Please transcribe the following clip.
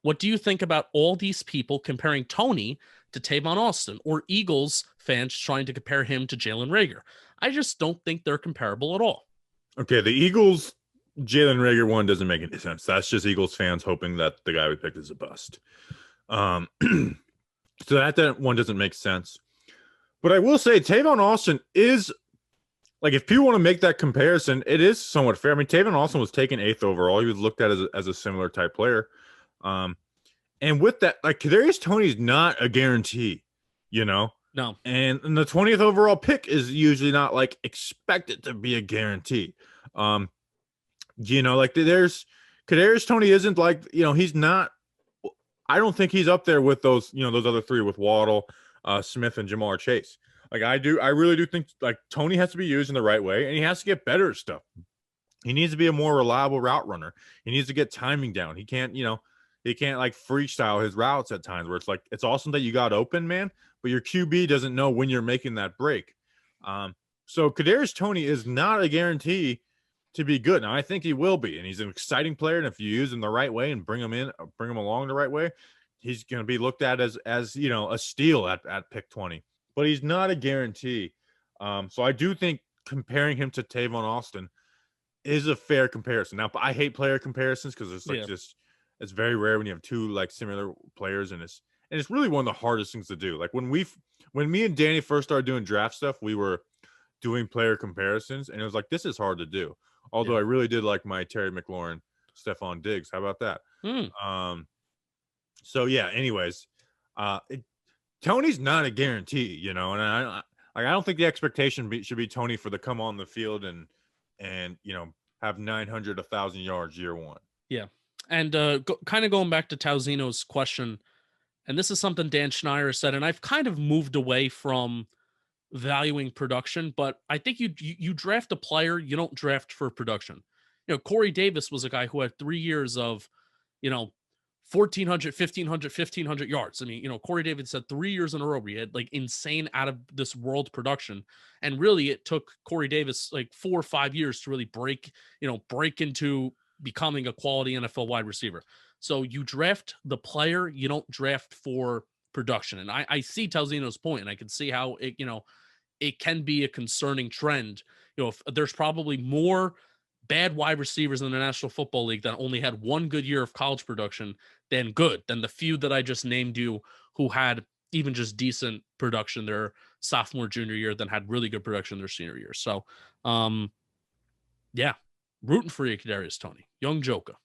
What do you think about all these people comparing Toney to Tavon Austin, or Eagles fans trying to compare him to Jalen Reagor? I just don't think they're comparable at all. Okay, the Eagles Jalen Reagor one doesn't make any sense. That's just Eagles fans hoping that the guy we picked is a bust. So that one doesn't make sense. But I will say Tavon Austin is, like, if people want to make that comparison, it is somewhat fair. I mean, Tavon Austin was taken 8th overall. He was looked at as a similar type player. And with that, like, Kadarius Toney is not a guarantee, you know? No. And the 20th overall pick is usually not, like, expected to be a guarantee. Like, there's Kadarius Toney isn't like, he's not, I don't think he's up there with those, those other three with Waddle, Smith, and Jamar Chase. Like, I really do think, like, Toney has to be used in the right way, and he has to get better at stuff. He needs to be a more reliable route runner. He needs to get timing down. He can't, like freestyle his routes at times where it's like, it's awesome that you got open, man, but your QB doesn't know when you're making that break. So Kadarius Toney is not a guarantee to be good. Now, I think he will be, and he's an exciting player. And if you use him the right way and bring him along the right way, he's going to be looked at as a steal at pick 20. But he's not a guarantee. So I do think comparing him to Tavon Austin is a fair comparison. Now, I hate player comparisons because it's like it's very rare when you have two like similar players, and it's really one of the hardest things to do. Like when me and Danny first started doing draft stuff, we were doing player comparisons, and it was like, this is hard to do. Although I really did like my Terry McLaurin, Stephon Diggs. How about that? So yeah. Anyways, Toney's not a guarantee, and I don't think the expectation should be Toney for the come on the field and have 900, 1,000 yards year one. Yeah. And kind of going back to Tauzino's question, and this is something Dan Schneider said, and I've kind of moved away from valuing production, but I think you draft a player, you don't draft for production. Corey Davis was a guy who had 3 years of, 1,400, 1,500, 1,500 yards. I mean, Corey Davis had 3 years in a row where he had like insane out of this world production. And really it took Corey Davis like 4 or 5 years to really break into becoming a quality NFL wide receiver. So you draft the player, you don't draft for production. And I see Tauzino's point, and I can see how it can be a concerning trend. If there's probably more bad wide receivers in the National Football League that only had one good year of college production than the few that I just named you who had even just decent production their sophomore, junior year, then had really good production their senior year. So, yeah, rooting for you, Kadarius Toney, young Joker.